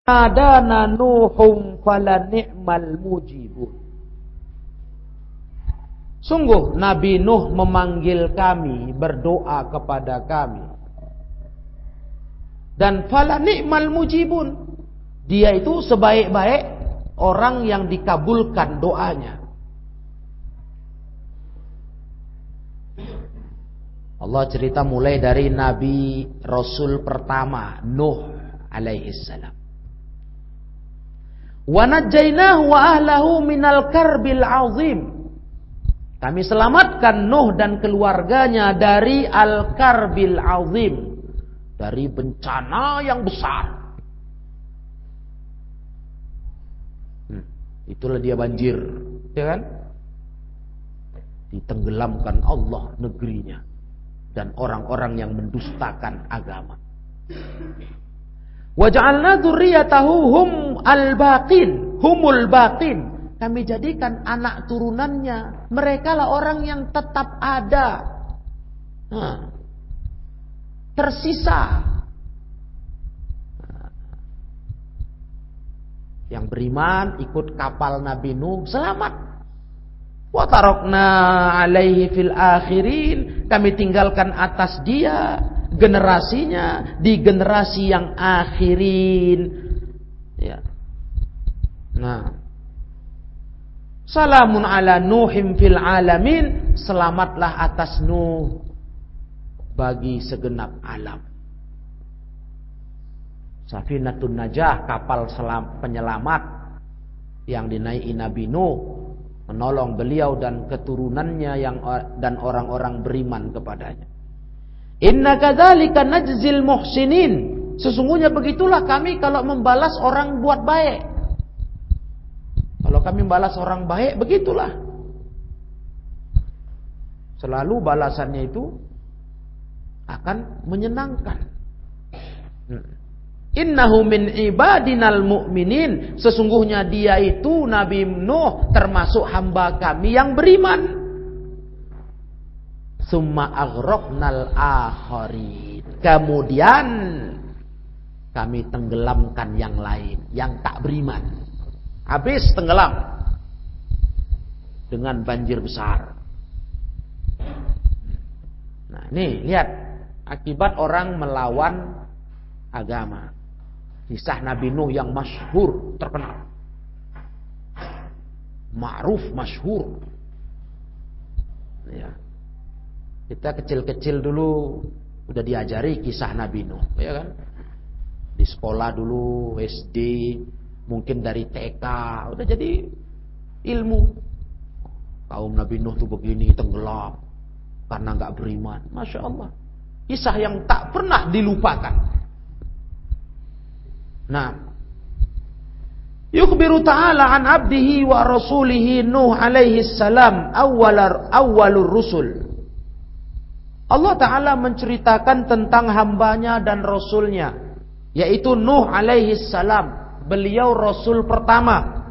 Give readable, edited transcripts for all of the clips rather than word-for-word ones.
Adana Nuhum fala ni'mal mujibun. Sungguh Nabi Nuh memanggil kami, berdoa kepada kami. Dan fala ni'mal mujibun. Dia itu sebaik-baik orang yang dikabulkan doanya. Allah cerita mulai dari Nabi Rasul pertama Nuh alaihi salam. Wa najjaynahu wa ahlahu minal karbil azim. Kami selamatkan Nuh dan keluarganya dari al-karbil azim, dari bencana yang besar. Itulah dia banjir, ya kan? Ditenggelamkan Allah negerinya dan orang-orang yang mendustakan agama. Wa ja'alna dzurriyyatahu humul baqin. Kami jadikan anak turunannya, mereka lah orang yang tetap ada. Tersisa. Yang beriman ikut kapal Nabi Nuh selamat. Wa tarakna alaihi fil akhirin. Kami tinggalkan atas dia generasinya di generasi yang akhirin. Ya. Nah. Salamun ala Nuhim fil alamin. Selamatlah atas Nuh bagi segenap alam. Safinatun Najah, kapal penyelamat yang dinaiki Nabi Nuh, menolong beliau dan keturunannya dan orang-orang beriman kepadanya. Inna kadzalika najzil muhsinin. Sesungguhnya begitulah kami kalau membalas orang buat baik. Kalau kami membalas orang baik, begitulah. Selalu balasannya itu akan menyenangkan. Innahu min ibadinal mu'minin. Sesungguhnya dia itu Nabi Nuh termasuk hamba kami yang beriman. Summa aghraqnal akharin. Kemudian kami tenggelamkan yang lain, yang tak beriman. Habis tenggelam dengan banjir besar. Nah, ini lihat akibat orang melawan agama. Kisah Nabi Nuh yang masyhur, terkenal. Ma'ruf, masyhur. Ya. Kita kecil-kecil dulu udah diajari kisah Nabi Nuh, ya kan? Di sekolah dulu, SD, mungkin dari TK, udah jadi ilmu. Kaum Nabi Nuh tuh begini, tenggelam karena nggak beriman. Masya Allah. Kisah yang tak pernah dilupakan. Nah, yukhbiru ta'ala an abdihi wa rasulihi Nuh alaihi salam awwalur rusul. Allah Ta'ala menceritakan tentang hambanya dan rasulnya, yaitu Nuh alaihi salam. Beliau rasul pertama.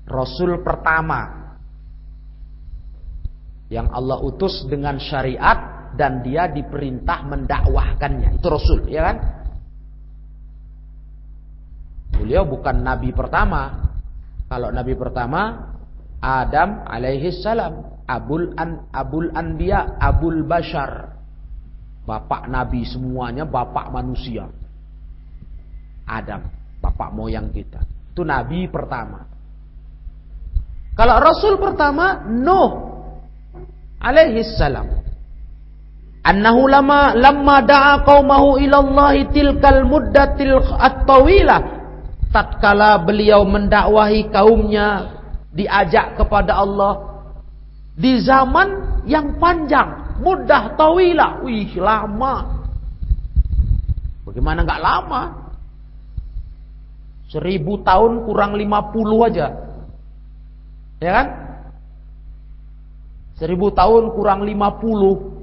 Rasul pertama yang Allah utus dengan syariat dan dia diperintah mendakwahkannya. Itu rasul, ya kan? Beliau bukan nabi pertama. Kalau nabi pertama Adam alaihi salam, abul anbiya, abul bashar. Bapak nabi semuanya, bapak manusia. Adam, bapak moyang kita. Itu nabi pertama. Kalau rasul pertama Nuh alaihi salam. Annahu lamma da'a qaumahu ila Allah tilkal muddatil at-tawilah. Tatkala beliau mendakwahi kaumnya, diajak kepada Allah di zaman yang panjang, muddah tawilah. Wih, lama. Bagaimana enggak lama? 1000 tahun kurang 50 aja. Ya kan? 1000 tahun kurang 50.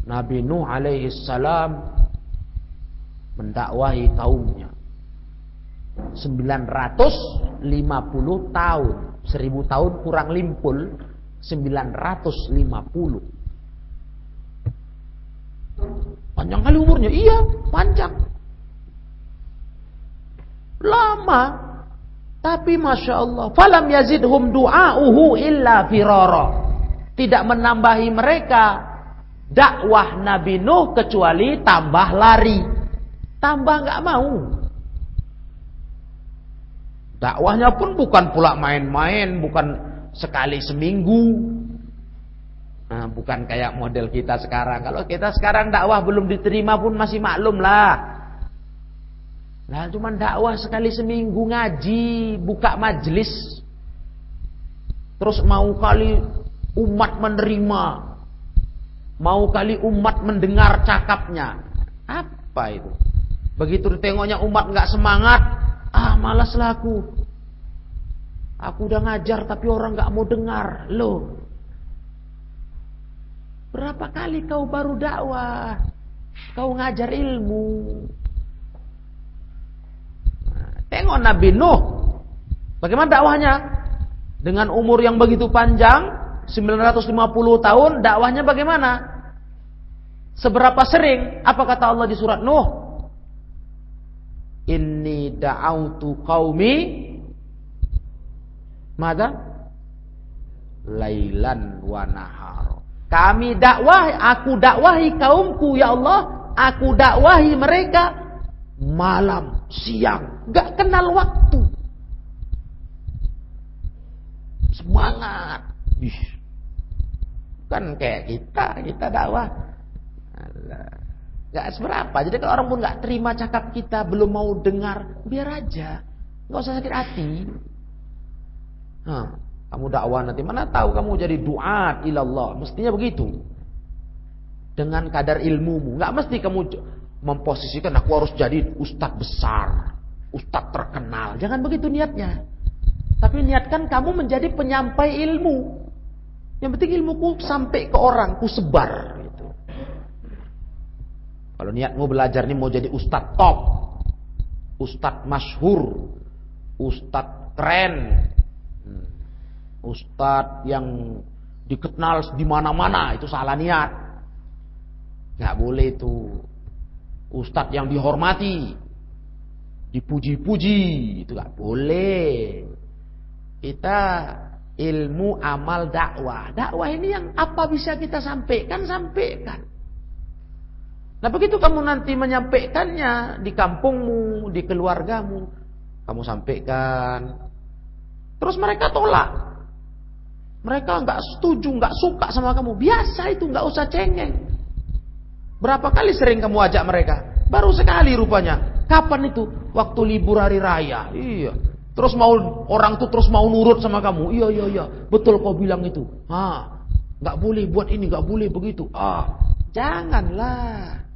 Nabi Nuh alaihi salam mendakwahi kaumnya 950 tahun. 1000 tahun kurang 50, 950. Panjang kali umurnya. Iya, panjang. Lama. Tapi Masya Allah. Falam yazidhum du'auhu illa firara. Tidak menambahi mereka dakwah Nabi Nuh kecuali tambah lari. Tambah gak mau. Dakwahnya pun bukan pula main-main, bukan sekali seminggu. Nah, bukan kayak model kita sekarang. Kalau kita sekarang dakwah belum diterima pun masih maklum lah. Nah, cuman dakwah sekali seminggu, ngaji, buka majelis. Terus mau kali umat menerima, mau kali umat mendengar cakapnya. Apa itu? Begitu ditengoknya umat nggak semangat, malas lah aku. Aku udah ngajar tapi orang nggak mau dengar. Loh, berapa kali kau baru dakwah? Kau ngajar ilmu. Tengok Nabi Nuh. Bagaimana dakwahnya? Dengan umur yang begitu panjang, 950 tahun, dakwahnya bagaimana? Seberapa sering? Apa kata Allah di surat Nuh? Inni da'autu qaumi mada? Lailan wa nahar. Kami aku dakwahi kaumku ya Allah, aku dakwahi mereka malam, siang, gak kenal waktu. Semangat. Kan kayak kita dakwah gak seberapa. Jadi kalau orang pun gak terima cakap kita, belum mau dengar, biar aja, gak usah sakit hati. Kamu dakwah nanti, mana tahu kamu jadi duat ilallah. Mestinya begitu, dengan kadar ilmumu. Gak mesti kamu memposisikan aku harus jadi ustadz besar, ustadz terkenal. Jangan begitu niatnya. Tapi niatkan kamu menjadi penyampai ilmu. Yang penting ilmuku sampai ke orang, ku sebar gitu. Kalau niatmu belajar nih mau jadi ustadz top, ustadz masyhur, ustadz keren, ustadz yang dikenal di mana-mana, itu salah niat. Nggak boleh itu. Ustadz yang dihormati, dipuji-puji, itu nggak boleh. Kita ilmu, amal, dakwah. Dakwah ini yang apa bisa kita sampaikan, sampaikan. Nah begitu kamu nanti menyampaikannya di kampungmu, di keluargamu, kamu sampaikan. Terus mereka tolak. Mereka nggak setuju, nggak suka sama kamu. Biasa itu, nggak usah cengeng. Berapa kali sering kamu ajak mereka? Baru sekali rupanya. Kapan itu? Waktu libur hari raya. Iya. Terus mau orang tuh terus mau nurut sama kamu. Iya. Betul kau bilang itu. Nggak boleh buat ini, nggak boleh begitu. Janganlah.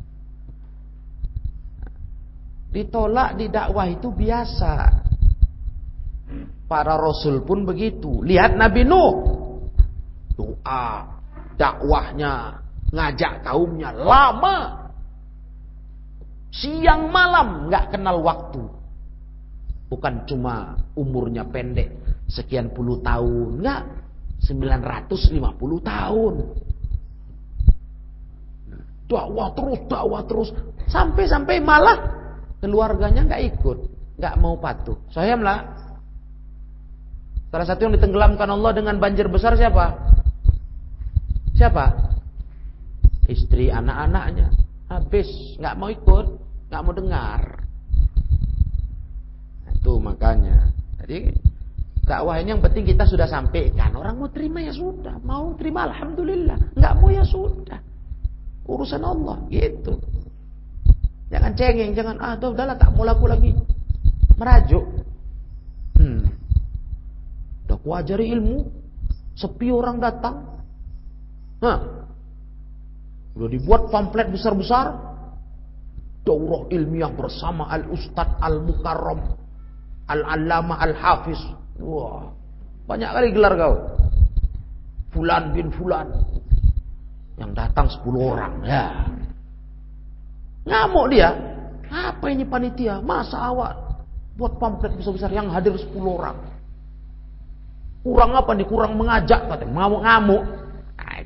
Ditolak di dakwah itu biasa. Para rasul pun begitu. Lihat Nabi Nuh. Doa, dakwahnya, ngajak kaumnya lama. Siang malam nggak kenal waktu. Bukan cuma umurnya pendek sekian puluh tahun, nggak, 950 tahun. Dakwah terus sampai malah keluarganya nggak ikut, nggak mau patuh. Sahiham lah. Salah satu yang ditenggelamkan Allah dengan banjir besar siapa? Istri, anak-anaknya. Habis, nggak mau ikut, nggak mau dengar. Itu makanya. Jadi dakwah ini yang penting kita sudah sampaikan. Orang mau terima ya sudah, mau terima alhamdulillah, nggak mau ya sudah. Urusan Allah, gitu. Jangan cengeng, jangan udahlah tak mau laku lagi. Merajuk. Udah ku ajari ilmu, sepi orang datang. Udah dibuat pamflet besar-besar, daurah ilmiah bersama Al-Ustadz Al-Mukarram Al-Allamah Al-Hafiz. Wah, banyak kali gelar kau. Fulan bin Fulan. Yang datang 10 orang. Ya. Ngamuk dia. Apa ini panitia? Masa awak buat pamflet besar-besar yang hadir 10 orang? Kurang apa nih? Kurang mengajak katanya. Ngamuk-ngamuk.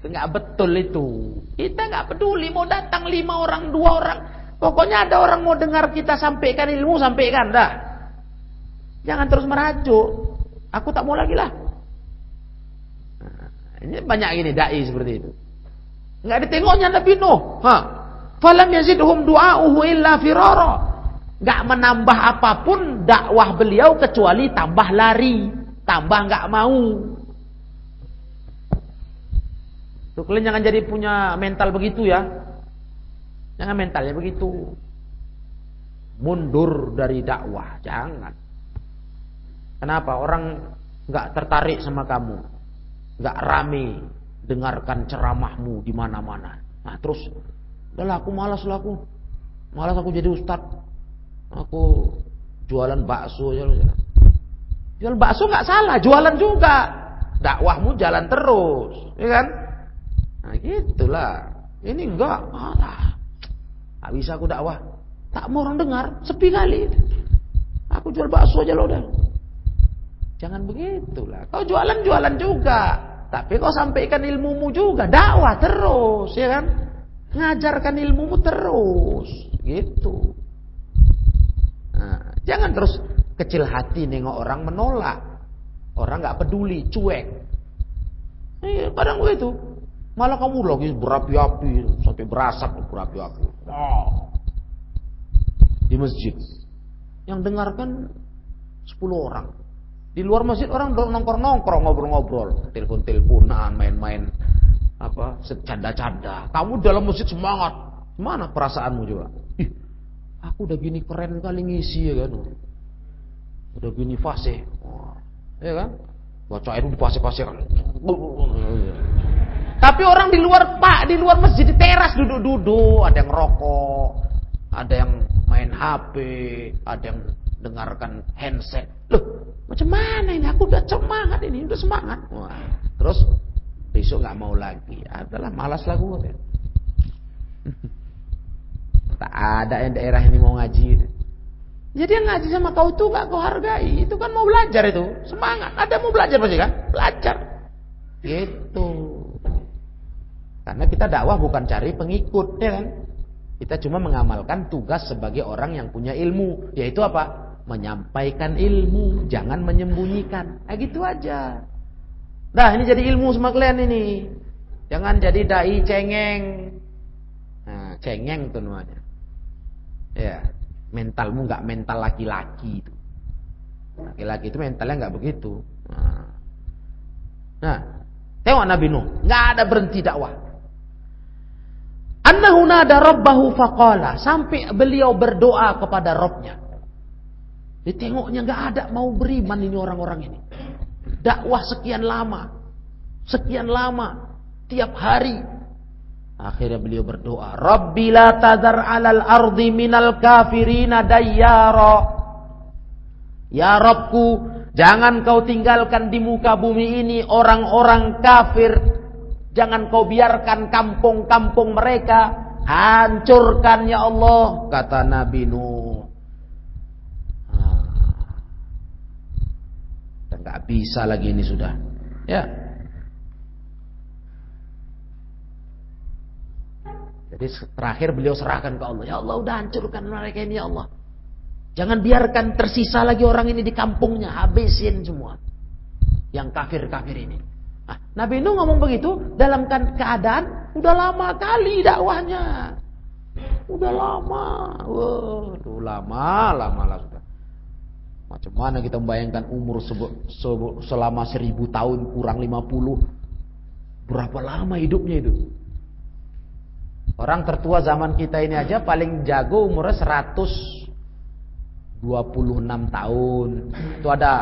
itu nggak betul itu. Kita nggak peduli mau datang 5 orang, 2 orang. Pokoknya ada orang mau dengar kita sampaikan ilmu, sampaikan dah. Jangan terus merajuk. Aku tak mau lagi lah. Nah, ini banyak gini dai seperti itu. Nggak ditengoknya Nabi Nuh. Falam yazidhum du'auhu illa firara. Nggak menambah apapun dakwah beliau kecuali tambah lari, tambah nggak mau. Tuh, kalian jangan jadi punya mental begitu ya. Jangan mentalnya begitu. Mundur dari dakwah, jangan. Kenapa? Orang nggak tertarik sama kamu, nggak rame dengarkan ceramahmu di mana-mana. Nah terus, udahlah aku malas aku jadi ustadz. Aku jualan bakso aja. Jual bakso nggak salah, jualan juga. Dakwahmu jalan terus, ya kan? Nah gitulah. Ini enggak, tak bisa aku dakwah. Tak mau orang dengar, sepi kali. Aku jual bakso aja loh udah. Jangan begitulah. Kau jualan juga, tapi kau sampaikan ilmumu juga, dakwah terus, ya kan? Ngajarkan ilmumu terus, gitu. Nah, jangan terus kecil hati nengok orang menolak. Orang nggak peduli, cuek. Kadang gue itu malah kamu lagi berapi-api sampai berasap berapi-api. Di masjid yang dengarkan 10 orang. Di luar masjid orang nongkrong-nongkrong, ngobrol-ngobrol, telepon-teleponan, main-main apa, canda-canda. Kamu dalam masjid semangat. Mana perasaanmu coba? Aku udah gini keren kali ngisi ya kan. Udah gini fase. Ya kan? Bacain di fase-fase kan. Tapi orang di luar masjid di teras duduk-duduk, ada yang rokok, ada yang main HP, ada yang dengarkan handset. Loh, macam mana ini? Aku udah semangat ini, udah semangat. Wah, terus besok nggak mau lagi. Adalah malas lah gue. Tak ada yang daerah ini mau ngaji. Jadi yang ngaji sama kau itu gak kau hargai. Itu kan mau belajar itu. Semangat. Ada mau belajar pasti kan? Belajar. Gitu. Karena kita dakwah bukan cari pengikut, ya kan? Kita cuma mengamalkan tugas sebagai orang yang punya ilmu. Yaitu apa? Menyampaikan ilmu. Jangan menyembunyikan. Nah gitu aja. Nah ini jadi ilmu sama kalian ini. Jangan jadi dai cengeng. Nah cengeng tuh namanya. Ya, mentalmu nggak mental laki-laki itu. Laki-laki itu mentalnya nggak begitu. Nah, tengok Nabi Nuh, nggak ada berhenti dakwah. Annahu nada rabbahu faqala, sampai beliau berdoa kepada Rabbnya. Ditengoknya nggak ada mau beriman ini orang-orang ini. Dakwah sekian lama, tiap hari. Akhirnya beliau berdoa, Rabbi la tadhar 'alal ardi minal kafirina dayyara. Ya Rabbku, jangan kau tinggalkan di muka bumi ini orang-orang kafir. Jangan kau biarkan kampung-kampung mereka hancurkan ya Allah, kata Nabi Nuh. Enggak bisa lagi ini sudah. Ya. Jadi terakhir beliau serahkan ke Allah. Ya Allah, udah hancurkan mereka ini ya Allah. Jangan biarkan tersisa lagi orang ini di kampungnya. Habisin semua. Yang kafir-kafir ini. Nah, Nabi Nuh ngomong begitu dalam keadaan udah lama kali dakwahnya. Udah lama. Waduh, lama lah sudah. Macam mana kita membayangkan umur selama 1000 tahun kurang 50. Berapa lama hidupnya itu? Orang tertua zaman kita ini aja paling jago umurnya 126 tahun. Itu ada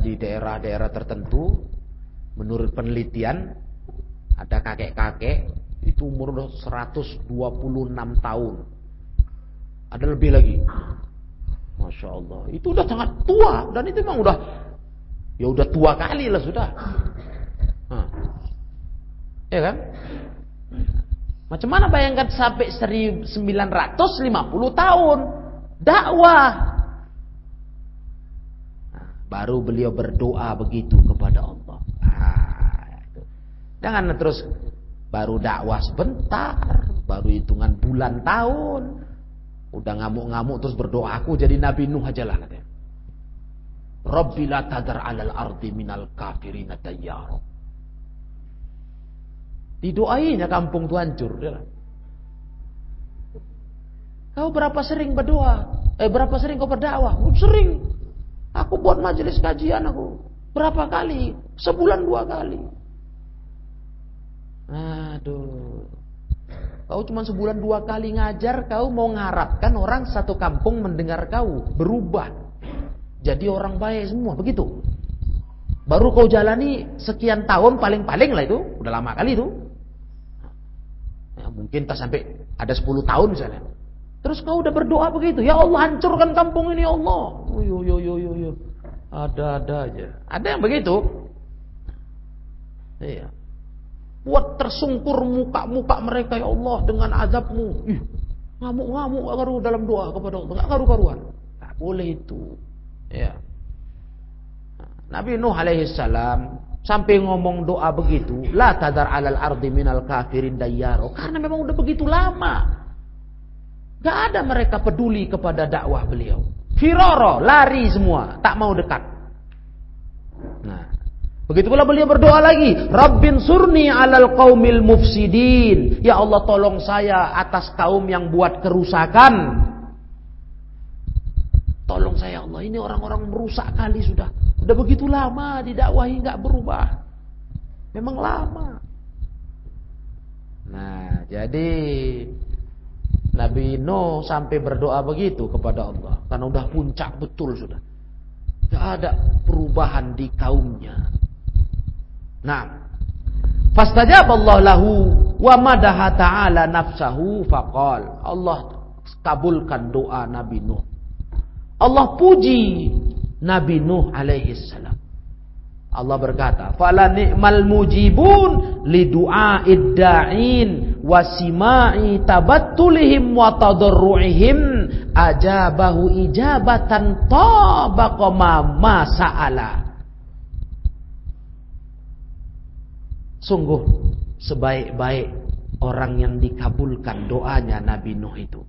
di daerah-daerah tertentu. Menurut penelitian ada kakek-kakek itu umur udah 126 tahun. Ada lebih lagi. Masya Allah. Itu udah sangat tua dan itu memang udah tua kali lah sudah. Ya kan? Macam mana bayangkan sampai 1950 tahun dakwah. Nah, baru beliau berdoa begitu kepada Allah. Itu. Jangan terus baru dakwah sebentar, baru hitungan bulan tahun, udah ngamuk-ngamuk terus berdoa, aku jadi Nabi Nuh aja lah katanya. Rabbi la tadar 'alal ardi minal kafirina dayyara. Didoainya kampung itu hancur. Kau berapa sering berdoa? Berapa sering kau berdakwah? Sering. Aku buat majelis kajian aku. Berapa kali? Sebulan 2 kali. Aduh. Kau cuma sebulan 2 kali ngajar, kau mau mengharapkan orang satu kampung mendengar kau berubah jadi orang baik semua, begitu. Baru kau jalani sekian tahun paling-paling lah itu, udah lama kali itu. Ya, mungkin tak sampai ada 10 tahun misalnya. Terus kau udah berdoa begitu, ya Allah hancurkan kampung ini ya Allah. Yo. Ada aja. Ada yang begitu. Iya. Buat tersungkur muka-muka mereka ya Allah dengan azabmu. Ngamuk-ngamuk karu dalam doa kepada Allah, enggak karu-karuan. Tak boleh itu. Ya. Nabi Nuh alaihi salam sampai ngomong doa begitu, la tadar 'alal ardi minal kafirin dayyaro, karena memang udah begitu lama. Gak ada mereka peduli kepada dakwah beliau. Firoro, lari semua, tak mau dekat. Nah, begitu pula beliau berdoa lagi, Rabbin surni 'alal qaumil mufsidin. Ya Allah tolong saya atas kaum yang buat kerusakan. Tolong saya Allah, ini orang-orang merusak kali sudah. Udah begitu lama didakwahi nggak berubah. Memang lama. Nah, jadi Nabi Nuh sampai berdoa begitu kepada Allah karena udah puncak betul sudah. Gak ada perubahan di kaumnya. Nah, fastajaba Allah lahu wa madaha ta'ala nafsahu faqal. Allah kabulkan doa Nabi Nuh. Allah puji Nabi Nuh alaihi salam. Allah berkata, "Fala ni'mal mujibun li du'a'id da'in wa sima'i tabattulihim wa tadarru'ihim ajabahu ijabatan tabaqa ma sa'ala." Sungguh sebaik-baik orang yang dikabulkan doanya Nabi Nuh itu.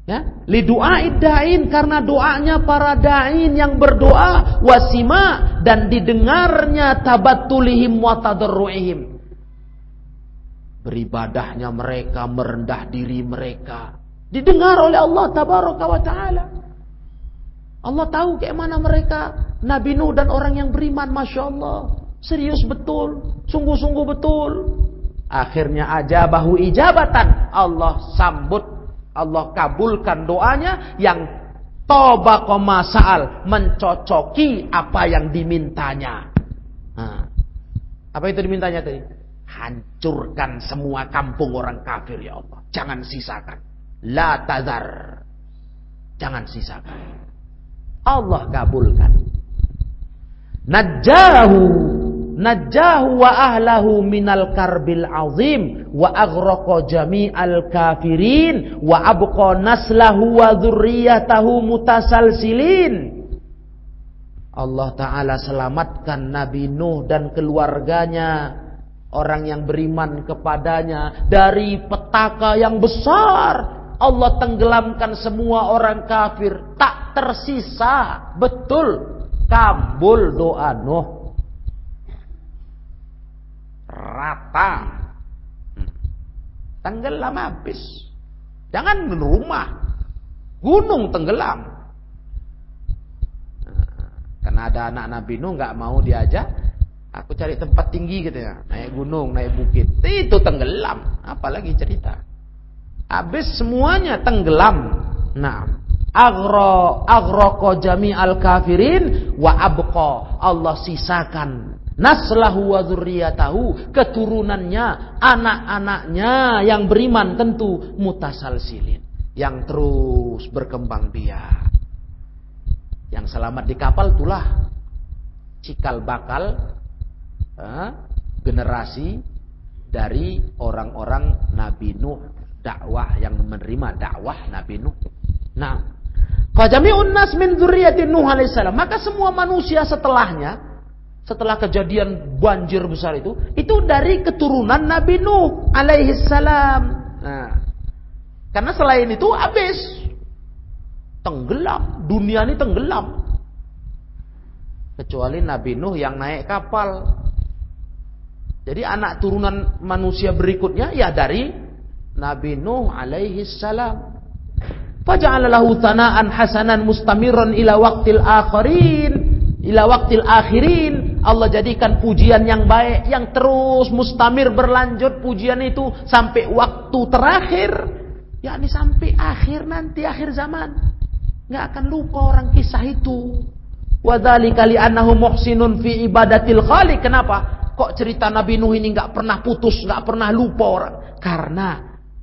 Ya, li du'a'id da'in, karena doanya para da'in yang berdoa, wasima, dan didengarnya tabattulihim wa tadarru'ihim, beribadahnya mereka, merendah diri mereka, didengar oleh Allah tabaraka wa ta'ala. Allah tahu kayak mana mereka, Nabi Nuh dan orang yang beriman, Masya Allah, serius betul, sungguh-sungguh betul. Akhirnya ajabahu ijabatan, Allah sambut, Allah kabulkan doanya yang tabaqa ma sa'al, mencocoki apa yang dimintanya. Nah, apa itu dimintanya tadi? Hancurkan semua kampung orang kafir ya Allah. Jangan sisakan. La tazar. Jangan sisakan. Allah kabulkan. Najjahu wa ahlahu minal karbil azim wa aghraqa jami'al kafirin wa abqa naslahu wa dzurriyyatahu mutasalsilin. Allah Ta'ala selamatkan Nabi Nuh dan keluarganya, orang yang beriman kepadanya, dari petaka yang besar. Allah tenggelamkan semua orang kafir, tak tersisa. Betul, kabul doa Nuh. Rata, tenggelam habis. Jangan rumah, gunung tenggelam. Karena ada anak Nabi Nuh nggak mau diajak, aku cari tempat tinggi gitu ya, naik gunung, naik bukit, itu tenggelam. Apalagi cerita, habis semuanya tenggelam. Nah, aghraqa jami'al kafirin wa abqa, Allah sisakan naslahu wa dzurriyyatahu, keturunannya, anak-anaknya yang beriman tentu, mutasalsilin, yang terus berkembang biak. Yang selamat di kapal itulah cikal bakal generasi dari orang-orang Nabi Nuh, dakwah yang menerima dakwah Nabi Nuh. Nah, fajami'un nas min dzurriyyati Nuh alaihissalam, maka semua manusia setelahnya, setelah kejadian banjir besar itu itu dari keturunan Nabi Nuh alaihi salam. Nah, karena selain itu habis. Tenggelam, dunia ini tenggelam. Kecuali Nabi Nuh yang naik kapal. Jadi anak turunan manusia berikutnya ya dari Nabi Nuh alaihi salam. Faja'ala lahu thana'an hasanan mustamiran ila waqtil akhirin, ila waqtil akhirin. Allah jadikan pujian yang baik yang terus mustamir berlanjut, pujian itu sampai waktu terakhir, yakni sampai akhir nanti, akhir zaman. Enggak akan lupa orang kisah itu. Wa dzalika li annahu muhsinun fi ibadatil khaliq. Kenapa? Kok cerita Nabi Nuh ini nggak pernah putus, nggak pernah lupa orang? Karena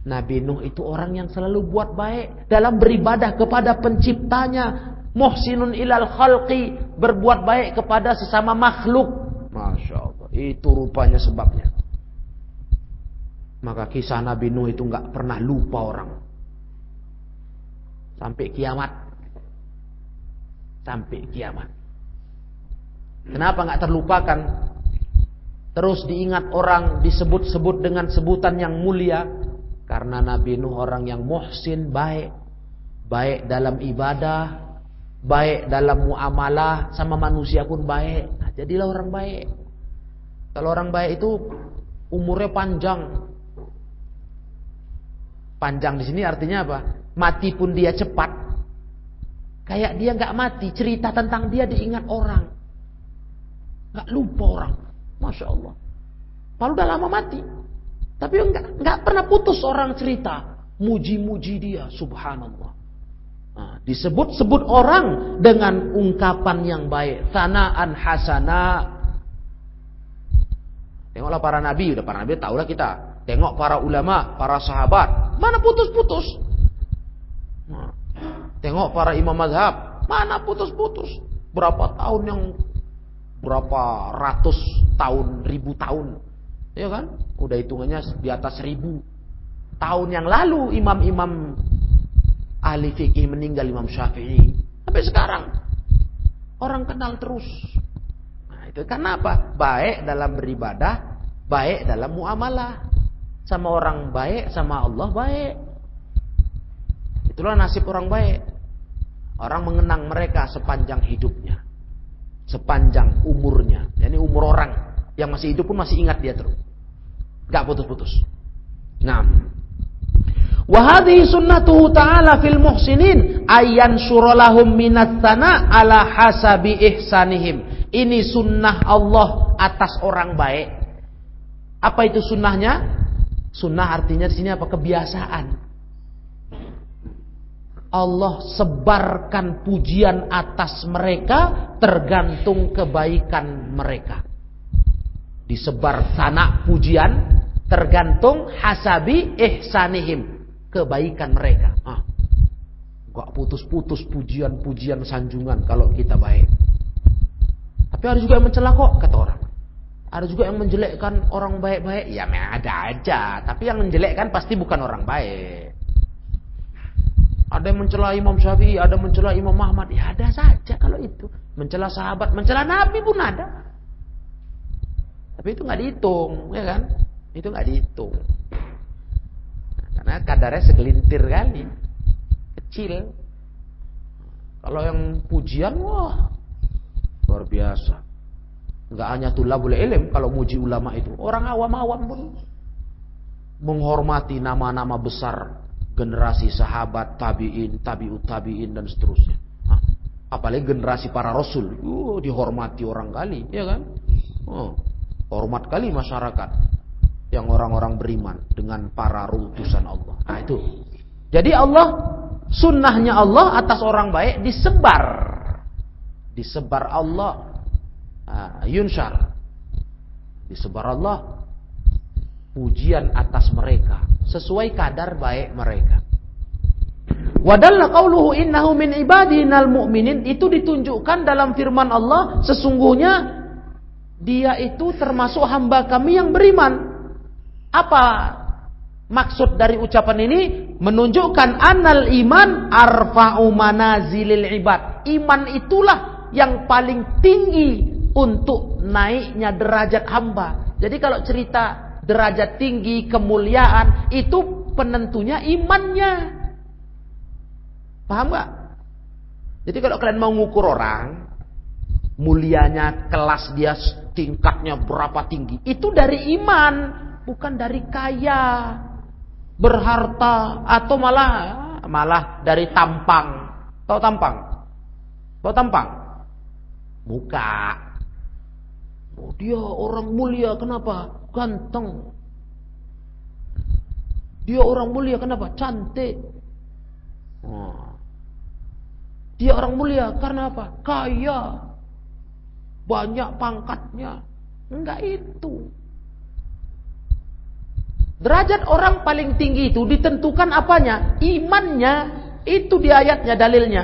Nabi Nuh itu orang yang selalu buat baik dalam beribadah kepada penciptanya. Muhsinun ilal khalqi, berbuat baik kepada sesama makhluk. Masya Allah, itu rupanya sebabnya. Maka kisah Nabi Nuh itu nggak pernah lupa orang sampai kiamat. Sampai kiamat. Kenapa nggak terlupakan? Terus diingat orang, disebut-sebut dengan sebutan yang mulia. Karena Nabi Nuh orang yang muhsin, baik. Baik dalam ibadah, baik dalam muamalah, sama manusia pun baik. Nah, jadilah orang baik. Kalau orang baik itu umurnya panjang. Panjang di sini artinya apa? Mati pun dia cepat. Kayak dia nggak mati, cerita tentang dia diingat orang. Nggak lupa orang. Masya Allah. Malu udah lama mati. Tapi enggak pernah putus orang cerita. Muji-muji dia. Subhanallah. Nah, disebut-sebut orang dengan ungkapan yang baik. Thana'an hasana. Tengoklah para nabi. Udah para nabi tahulah kita. Tengok para ulama, para sahabat. Mana putus-putus. Nah, tengok para imam mazhab. Mana putus-putus. Berapa tahun yang... Berapa ratus tahun, ribu tahun, ya kan? Udah hitungannya di atas 1000 tahun yang lalu imam-imam ahli fikih meninggal, Imam Syafi'i. Sampai sekarang orang kenal terus. Nah, itu karena apa? Baik dalam beribadah, baik dalam muamalah. Sama orang baik, sama Allah baik. Itulah nasib orang baik. Orang mengenang mereka sepanjang hidupnya. Sepanjang umurnya. Yani umur orang yang masih hidup pun masih ingat dia terus. Gak putus-putus. Nah. Wa hadhihi sunnatuhu ta'ala fil muhsinin ayyan suralahum minat sana ala hasabi ihsanihim. Ini sunnah Allah atas orang baik. Apa itu sunnahnya? Sunnah artinya di sini apa? Kebiasaan. Allah sebarkan pujian atas mereka tergantung kebaikan mereka. Disebar sana pujian tergantung hasabi ihsanihim, kebaikan mereka. Gak putus-putus pujian-pujian sanjungan kalau kita baik. Tapi ada juga yang mencela kok, kata orang. Ada juga yang menjelekkan orang baik-baik. Ya ada aja, tapi yang menjelekkan pasti bukan orang baik. Ada yang mencela Imam Syafi'i, ada yang mencela Imam Ahmad. Ya ada saja kalau itu. Mencela sahabat, mencela Nabi pun ada. Tapi itu nggak dihitung, ya kan? Itu nggak dihitung. Karena kadarnya segelintir kali, kecil. Kalau yang pujian, wah luar biasa. Nggak hanya tulabul ilm kalau muji ulama itu. Orang awam-awam pun menghormati nama-nama besar. Generasi sahabat, tabi'in, tabi'ut tabi'in dan seterusnya. Apalagi generasi para rasul, dihormati orang kali, ya kan? Hormat kali masyarakat yang orang-orang beriman dengan para utusan Allah. Nah itu. Jadi Allah, sunnahnya Allah atas orang baik disebar Allah, yunshar, disebar Allah pujian atas mereka sesuai kadar baik mereka. Wadalla qauluhu innahu min ibadinal mu'minin, itu ditunjukkan dalam firman Allah, sesungguhnya dia itu termasuk hamba kami yang beriman. Apa maksud dari ucapan ini? Menunjukkan annal iman arfa'u manazilil ibad. Iman itulah yang paling tinggi untuk naiknya derajat hamba. Jadi kalau cerita derajat tinggi, kemuliaan, itu penentunya imannya. Paham gak? Jadi kalau kalian mau ngukur orang, mulianya, kelas dia, tingkatnya berapa tinggi, itu dari iman, bukan dari kaya, berharta, atau malah dari tampang. Tahu tampang? Tahu tampang? Muka. Oh, dia orang mulia, kenapa? Ganteng. Dia orang mulia, kenapa? Cantik. Oh. Dia orang mulia karena apa? Kaya. Banyak pangkatnya. Enggak itu. Derajat orang paling tinggi itu ditentukan apanya? Imannya. Itu di ayatnya dalilnya.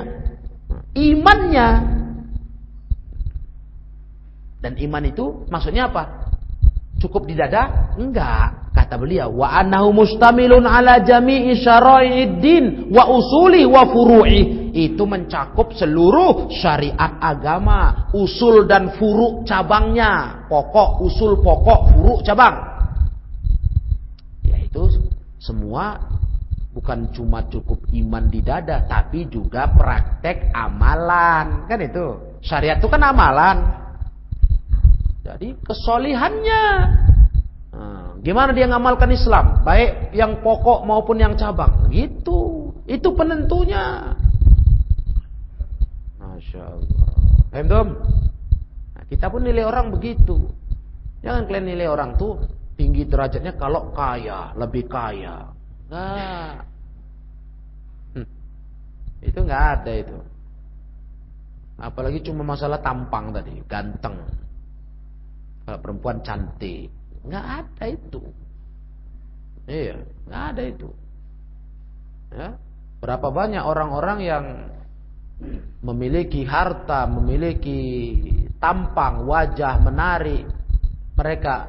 Imannya. Dan iman itu maksudnya apa? Cukup di dada? Enggak. Kata beliau, wa annahu mustamilun ala jami'i syara'i'id din wa usuli wa furu'i. Itu mencakup seluruh syariat agama, usul dan furu' cabangnya. Pokok, usul, pokok, furu' cabang. Yaitu semua bukan cuma cukup iman di dada, tapi juga praktek amalan. Kan itu. Syariat itu kan amalan. Jadi kesolihannya. Nah, gimana dia ngamalkan Islam? Baik yang pokok maupun yang cabang. Gitu. Itu penentunya. Masya Allah. Paham? Nah, kita pun nilai orang begitu. Jangan kalian nilai orang tuh tinggi derajatnya kalau kaya, lebih kaya. Nah, itu nggak ada itu. Apalagi cuma masalah tampang tadi, ganteng. Kalau perempuan cantik, nggak ada itu. Iya, nggak ada itu. Ya, berapa banyak orang-orang yang memiliki harta, memiliki tampang, wajah menarik, mereka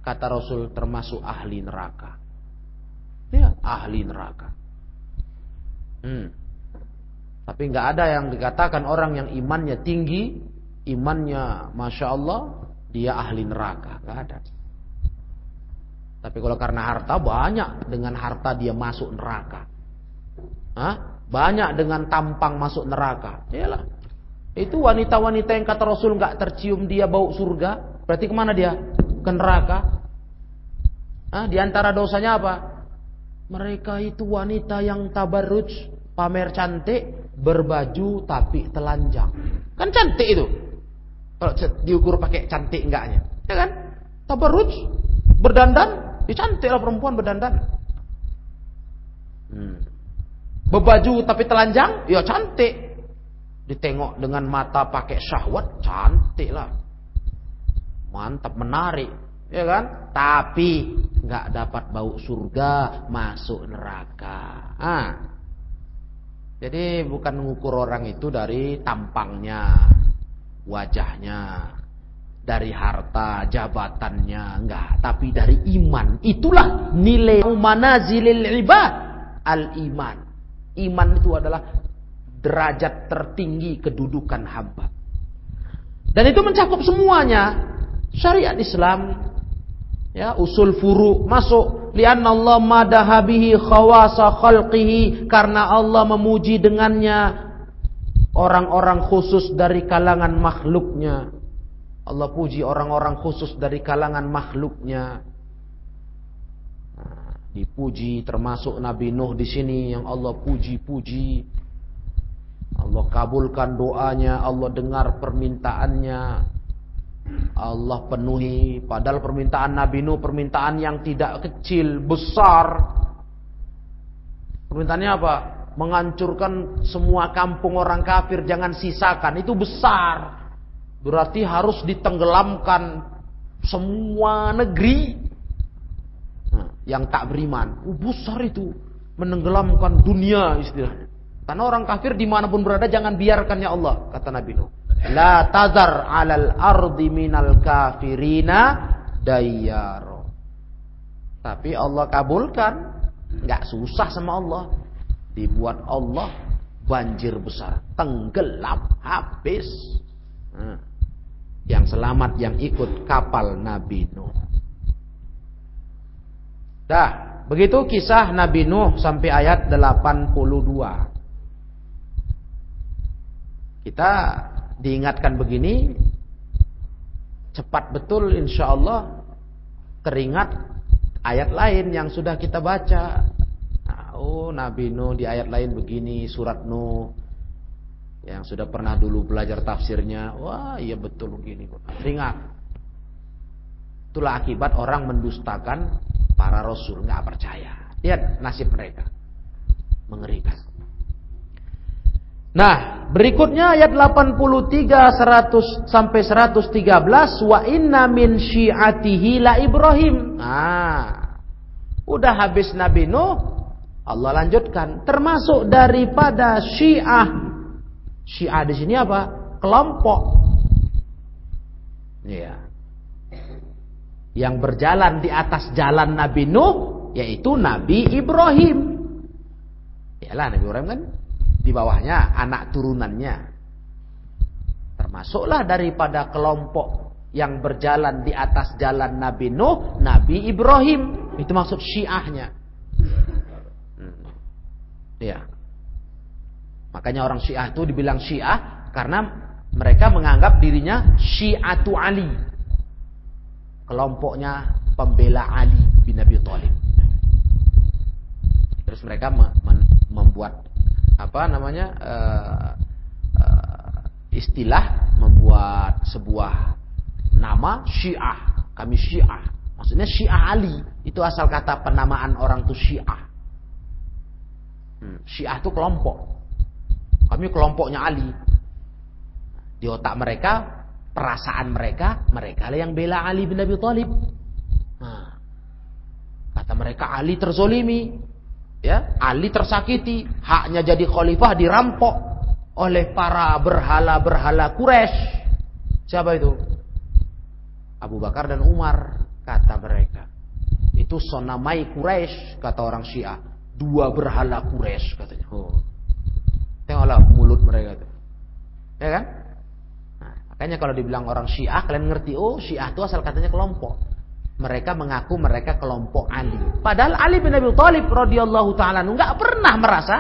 kata Rasul termasuk ahli neraka. Ya, ahli neraka. Tapi nggak ada yang dikatakan orang yang imannya tinggi, imannya masya Allah, dia ahli neraka, nggak ada. Tapi kalau karena harta, banyak dengan harta dia masuk neraka. Banyak dengan tampang masuk neraka. Iyalah. Itu wanita-wanita yang kata Rasul nggak tercium dia bau surga, berarti kemana dia? Ke neraka. Di antara dosanya apa? Mereka itu wanita yang tabarruj, pamer cantik, berbaju tapi telanjang. Kan cantik itu. Kalau diukur pakai cantik enggaknya, ya kan? Tabarruj, berdandan, ya cantik lah perempuan berdandan. Berbaju tapi telanjang, ya cantik. Ditengok dengan mata pakai syahwat, cantik lah. Mantap, menarik, ya kan? Tapi nggak dapat bau surga, masuk neraka. Jadi bukan mengukur orang itu dari tampangnya, wajahnya, dari harta, jabatannya, enggak, tapi dari iman. Itulah nilai manazilil ibad, al-iman. Iman itu adalah derajat tertinggi kedudukan hamba. Dan itu mencakup semuanya. Syariat Islam, ya, usul furu masuk. Lianna Allah madaha bihi khawasa khalqihi, karena Allah memuji dengannya orang-orang khusus dari kalangan makhluknya. Allah puji orang-orang khusus dari kalangan makhluknya. Dipuji termasuk Nabi Nuh di sini yang Allah puji-puji. Allah kabulkan doanya, Allah dengar permintaannya, Allah penuhi. Padahal permintaan Nabi Nuh permintaan yang tidak kecil, besar. Permintaannya apa? Menghancurkan semua kampung orang kafir, jangan sisakan. Itu besar. Berarti harus ditenggelamkan semua negeri yang tak beriman. Besar itu, menenggelamkan dunia istilahnya. Karena orang kafir dimanapun berada, jangan biarkan ya Allah, kata Nabi Nuh. La tazar alal ardi minal kafirina dayyaro. Tapi Allah kabulkan, nggak susah sama Allah. Dibuat Allah banjir besar, tenggelam, habis. Yang selamat yang ikut kapal Nabi Nuh. Dah, begitu kisah Nabi Nuh sampai ayat 82. Kita diingatkan begini, cepat betul insyaallah teringat ayat lain yang sudah kita baca. Nah, Nabi Nuh di ayat lain begini, surat Nuh yang sudah pernah dulu belajar tafsirnya. Wah, iya betul begini. Teringat. Itulah akibat orang mendustakan para rasul, nggak percaya. Lihat nasib mereka, mengerikan. Nah, berikutnya ayat 83 100 sampai 113, wa inna min syi'atihi la Ibrahim. Nah, udah habis Nabi Nuh, Allah lanjutkan, termasuk daripada Syiah. Syiah di sini apa? Kelompok. Iya. Yang berjalan di atas jalan Nabi Nuh, yaitu Nabi Ibrahim. Yalah, Nabi Ibrahim kan di bawahnya anak turunannya. Termasuklah daripada kelompok yang berjalan di atas jalan Nabi Nuh, Nabi Ibrahim. Itu maksud Syiahnya. Ya. Makanya orang Syiah itu dibilang Syiah karena mereka menganggap dirinya Syiatu Ali. Kelompoknya pembela Ali bin Abi Thalib. Terus mereka membuat istilah, membuat sebuah nama Syiah. Kami Syiah. Maksudnya Syiah Ali. Itu asal kata penamaan orang itu Syiah. Syiah itu kelompok. Kami kelompoknya Ali. Di otak mereka, perasaan mereka lah yang bela Ali bin Abi Thalib. Nah, kata mereka Ali terzolimi, ya, Ali tersakiti, haknya jadi khalifah dirampok oleh para berhala-berhala Quraisy. Siapa itu? Abu Bakar dan Umar, kata mereka. Itu sonamai Quraisy, kata orang Syiah. Dua berhala Quraisy katanya. Tengoklah mulut mereka itu. Ya kan? Nah, makanya kalau dibilang orang Syiah, kalian ngerti, Syiah itu asal katanya kelompok. Mereka mengaku mereka kelompok Ali. Padahal Ali bin Abi Thalib radhiyallahu taala enggak pernah merasa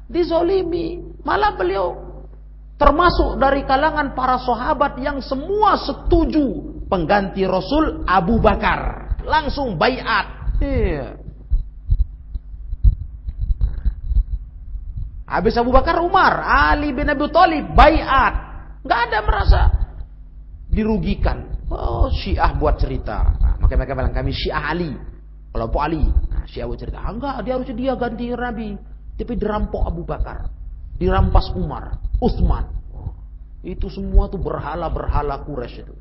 dizolimi. Malah beliau termasuk dari kalangan para sahabat yang semua setuju pengganti Rasul Abu Bakar. Langsung baiat. Iya. Habis Abu Bakar, Umar, Ali bin Abi Thalib baiat. Enggak ada merasa dirugikan. Syiah buat cerita. Nah, makanya mereka bilang kami Syiah Ali, kelompok Ali. Nah, Syiah buat cerita. Enggak, dia ganti Nabi. Tapi dirampok Abu Bakar, dirampas Umar, Utsman. Itu semua tuh berhala-berhala Quraisy itu.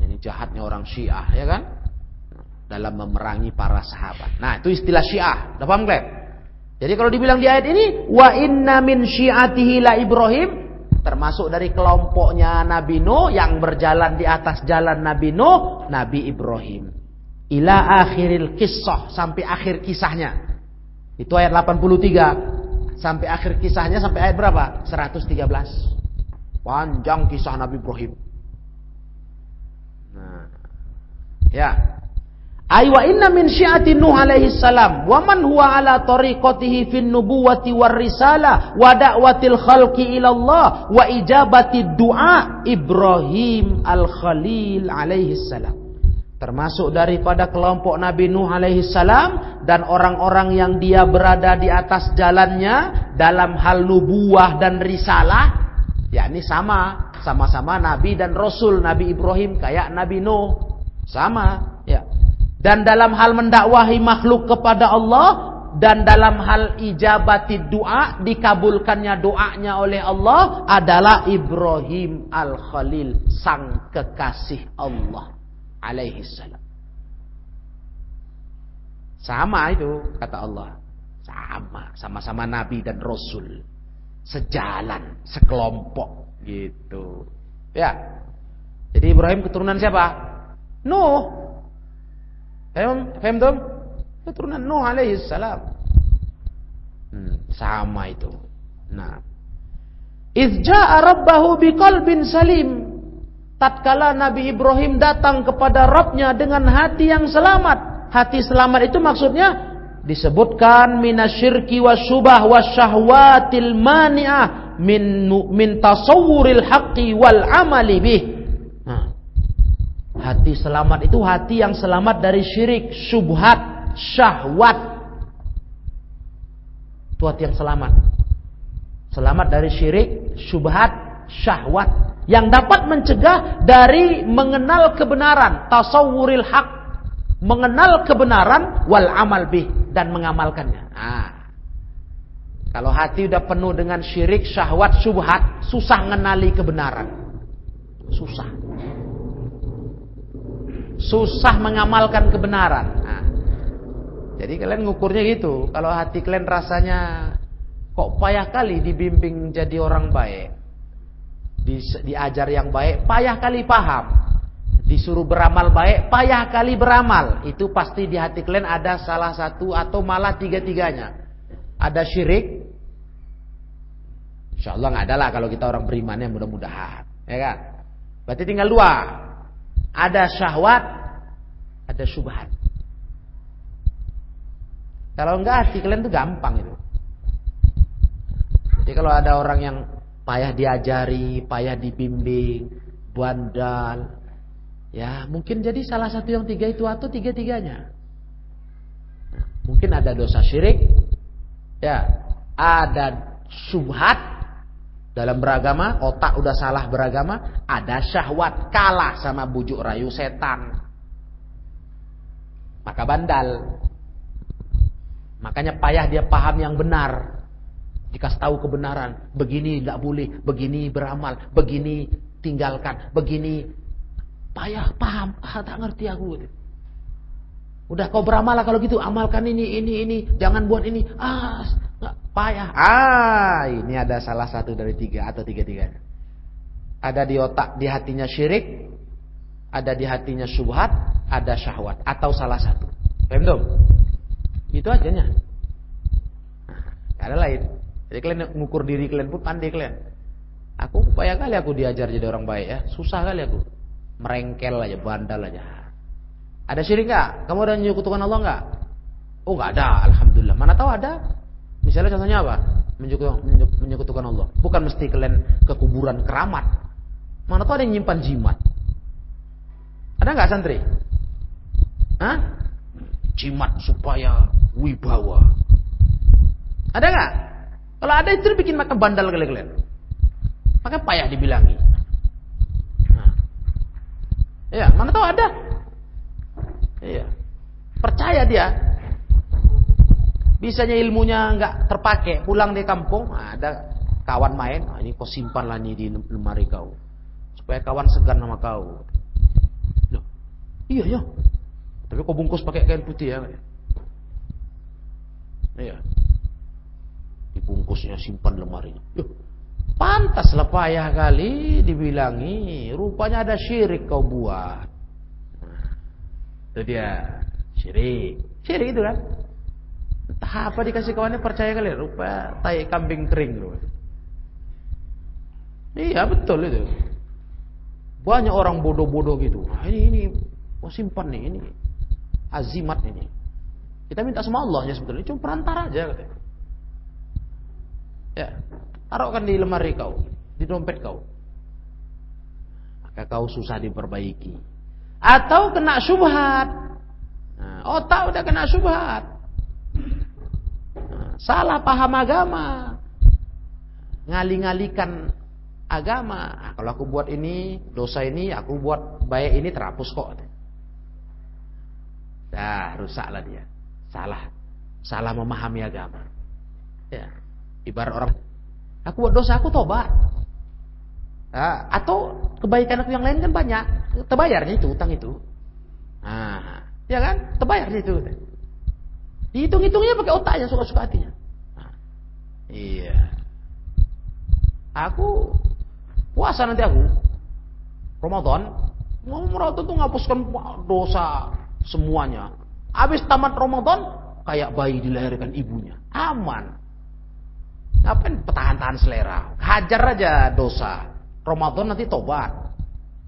Ini jahatnya orang Syiah, ya kan? Dalam memerangi para sahabat. Nah, itu istilah Syiah. Udah paham, Klep? Jadi kalau dibilang di ayat ini, wa inna min syi'atihi la Ibrahim, termasuk dari kelompoknya Nabi Nuh yang berjalan di atas jalan Nabi Nuh, Nabi Ibrahim. Ila akhiril qissah, sampai akhir kisahnya. Itu ayat 83. Sampai akhir kisahnya sampai ayat berapa? 113. Panjang kisah Nabi Ibrahim. Nah, ya. Wa inna min syi'ati Nuh alaihi salam wa man huwa ala tariqatihi fin nubuwati war risalah wa da'watil khalqi ila Allah wa ijabati du'a Ibrahim al-Khalil alaihi salam. Termasuk daripada kelompok Nabi Nuh alaihi salam dan orang-orang yang dia berada di atas jalannya dalam hal nubuwah dan risalah, yakni sama-sama nabi dan rasul. Nabi Ibrahim kayak Nabi Nuh, sama, ya. Dan dalam hal mendakwahi makhluk kepada Allah, dan dalam hal ijabati doa, dikabulkannya doanya oleh Allah, adalah Ibrahim al-Khalil, sang kekasih Allah alaihi salam. Sama itu kata Allah. Sama-sama nabi dan rasul, sejalan, sekelompok gitu. Ya. Jadi Ibrahim keturunan siapa? Nuh. Faham tuh? Keturunan Nuh alaihi salam. Sama itu. Nah, idh jaa rabbahu biqalbin salim. tatkala Nabi Ibrahim datang kepada Rabbnya dengan hati yang selamat. Hati selamat itu maksudnya disebutkan minasyirki wasyubah wasyahwatil mani'ah min tasawwuril haqqi wal amali bih. Hati selamat itu hati yang selamat dari syirik, syubhat, syahwat. Itu hati yang selamat. Selamat dari syirik, syubhat, syahwat. Yang dapat mencegah dari mengenal kebenaran, tasawwuril haq, mengenal kebenaran wal amal bih, dan mengamalkannya. Kalau hati udah penuh dengan syirik, syahwat, syubhat, susah mengenali kebenaran. Susah mengamalkan kebenaran. Jadi kalian ngukurnya gitu. Kalau hati kalian rasanya kok payah kali dibimbing jadi orang baik, diajar yang baik, payah kali paham, disuruh beramal baik, payah kali beramal, itu pasti di hati kalian ada salah satu atau malah tiga-tiganya. Ada syirik, insya Allah nggak ada lah kalau kita orang berimannya, mudah-mudahan, ya kan? Berarti tinggal dua, ada syahwat, ada syubhat. Kalau enggak, hati kalian tuh gampang itu. Jadi kalau ada orang yang payah diajari, payah dibimbing, bandal, ya mungkin jadi salah satu yang tiga itu atau tiga-tiganya. Mungkin ada dosa syirik, ya, ada syubhat dalam beragama, otak udah salah beragama, ada syahwat, kalah sama bujuk rayu setan, maka bandal. Makanya payah dia paham yang benar. Dikasih tahu kebenaran, begini tidak boleh, begini beramal, begini tinggalkan, begini, payah paham, tak ngerti aku. Udah kau beramal kalau gitu, amalkan ini, jangan buat ini, payah. Ini ada salah satu dari tiga atau tiga-tiganya. Ada di otak, di hatinya syirik, ada di hatinya syubhat, ada syahwat, atau salah satu. Paham dong? Itu ajanya. Gak ada lain. Jadi kalian ngukur diri kalian pun pandai kalian. Aku payah kali aku diajar jadi orang baik ya. Susah kali aku. Merengkel aja, bandal aja. Ada syirik gak? Kamu ada menyekutukan Allah gak? Oh gak ada, alhamdulillah. Mana tahu ada. Misalnya contohnya apa? Menyekutukan Allah. Bukan mesti kalian ke kuburan keramat. Mana tahu ada yang nyimpan jimat. Ada gak santri? Hah? Jimat supaya wibawa. Ada gak? Kalau ada itu bikin makan bandal kalian. Maka payah dibilangi. Ya, mana tahu ada. Iya. Percaya dia. Bisanya ilmunya nggak terpakai, pulang di kampung, ada kawan main, ini kau simpanlah nih di lemari kau. Supaya kawan segan sama kau. Loh, iya. Tapi kau bungkus pakai kain putih ya. Iya. Dibungkusnya simpan lemari. Loh, pantaslah payah kali dibilangi, rupanya ada syirik kau buat. Itu dia, syirik. Syirik itu kan. Entah apa dikasih kawannya percaya kali, rupa tai kambing kering loh. Iya betul itu. Banyak orang bodoh-bodoh gitu. Nah, ini simpan nih, ini azimat ini. Kita minta sama Allah ya sebetulnya, cuma perantara aja katanya. Ya, taruhkan di lemari kau, di dompet kau. Maka kau susah diperbaiki. Atau kena syubhat. Nah, otak udah kena syubhat. Nah, salah paham agama. Ngali-ngalikan agama. Nah, kalau aku buat ini, dosa ini, aku buat baik ini terhapus kok. Dah, rusaklah dia. Salah memahami agama. Ya. Ibarat orang, aku buat dosa, aku tobat. Nah, atau kebaikan aku yang lain kan banyak, terbayarnya itu utang itu. Nah, ya kan, terbayarnya itu. Dihitung-hitungnya pakai otaknya, suka-suka hatinya. Nah, iya. Aku puasa nanti aku Ramadan tuh ngapuskan dosa semuanya. Habis tamat Ramadan kayak bayi dilahirkan ibunya, aman. Ngapain pertahan-tahan selera? Hajar aja dosa. Ramadan nanti tobat.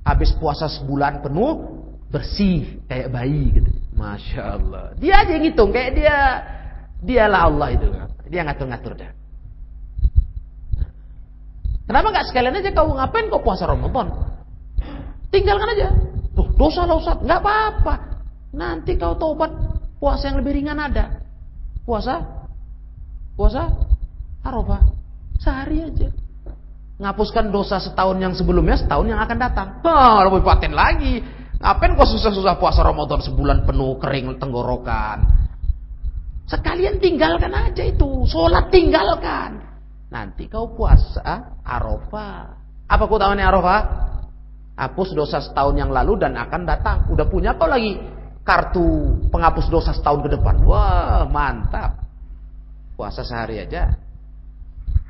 habis puasa sebulan penuh bersih kayak bayi gitu. Masya Allah. Dia aja yang ngitung kayak dialah Allah itu. Dia ngatur-ngatur dah. Kenapa nggak sekalian aja kau ngapain kau puasa Ramadan? Tinggalkan aja. Tuh, dosa lah Ustaz. Nggak apa-apa. Nanti kau tobat, puasa yang lebih ringan ada. Puasa Arafah. Sehari aja. Ngapuskan dosa setahun yang sebelumnya, setahun yang akan datang. Lebih paten lagi. Ngapain kau susah-susah puasa Ramadan sebulan penuh kering tenggorokan? Sekalian tinggalkan aja itu. Sholat tinggalkan. Nanti kau puasa Arafah. Apa keutamaannya Arafah? Hapus dosa setahun yang lalu dan akan datang. Udah punya kau lagi kartu penghapus dosa setahun ke depan. Wah, mantap. Puasa sehari aja.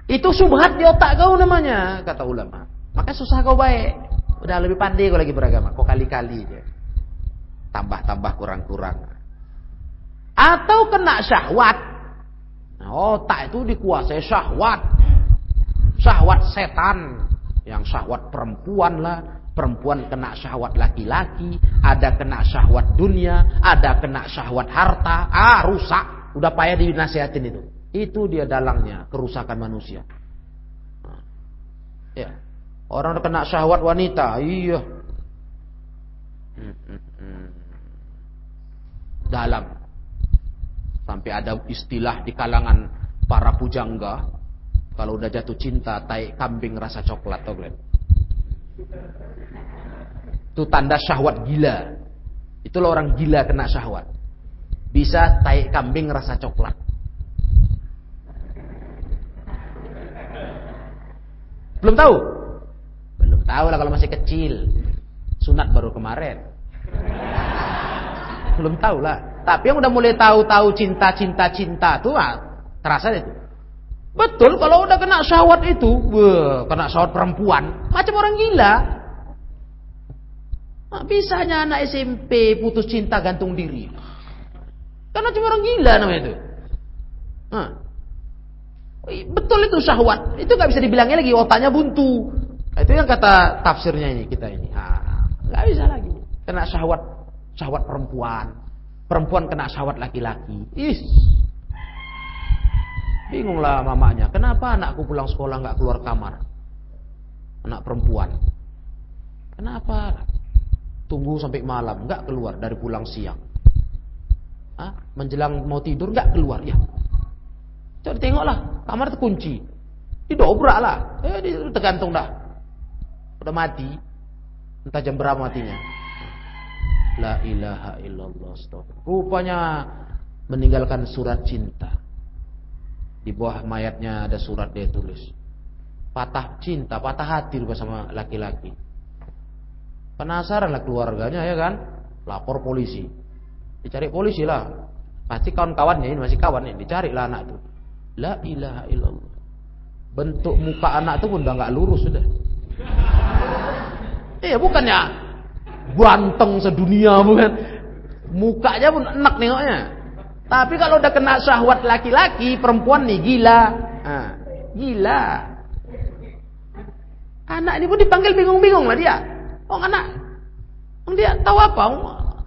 Itu subhat di otak kau namanya, kata ulama. Maka susah kau baik. Udah lebih pandai kau lagi beragama. Kau kali-kali aja. Tambah-tambah kurang-kurang. Atau kena syahwat. Nah, otak itu dikuasai syahwat. Syahwat setan. Yang syahwat perempuan lah. Perempuan kena syahwat laki-laki. Ada kena syahwat dunia. Ada kena syahwat harta. Rusak. Udah payah dinasihatin itu. Itu dia dalangnya. Kerusakan manusia. Nah, ya. Orang udah kena syahwat wanita. Iya. Dalam. Sampai ada istilah di kalangan para pujangga. Kalau udah jatuh cinta, tai kambing rasa coklat. Tau kalian? Itu tanda syahwat gila. Itulah orang gila kena syahwat. Bisa tai kambing rasa coklat. Belum tahu? Belum tahu lah kalau masih kecil. Sunat baru kemarin. Belum tahu lah. Tapi yang udah mulai tahu cinta tuh terasa itu. Betul kalau udah kena syahwat itu, kena syahwat perempuan, macam orang gila. Nah, bisanya anak SMP putus cinta gantung diri. Karena cuma orang gila namanya itu. Nah, betul itu syahwat. Itu nggak bisa dibilangnya lagi otaknya buntu. Nah, itu yang kata tafsirnya ini kita ini. Nggak bisa lagi. Kena syahwat perempuan. Perempuan kena syahwat laki-laki. Bingunglah mamanya. Kenapa anakku pulang sekolah nggak keluar kamar? Anak perempuan. Kenapa? Tunggu sampai malam nggak keluar dari pulang siang. Menjelang mau tidur nggak keluar ya. Coba tengoklah kamar terkunci. Didobrak lah. Tergantung dah. Udah mati. Entah jam berapa matinya. La ilaha illallah. Rupanya meninggalkan surat cinta. Di bawah mayatnya ada surat dia tulis. Patah cinta, patah hati sama laki-laki. Penasaran lah keluarganya ya kan. Lapor polisi. Dicari polisi lah. Pasti kawan-kawannya ini masih kawan nih. Dicari lah anak itu. La ilaha illallah. Bentuk muka anak itu pun udah gak lurus sudah. Bukannya ganteng sedunia bukan. Mukanya pun enak nengoknya. Tapi kalau udah kena syahwat laki-laki, perempuan nih gila. Gila. Anak ini pun dipanggil bingung-bingung lah dia. Dia tahu apa?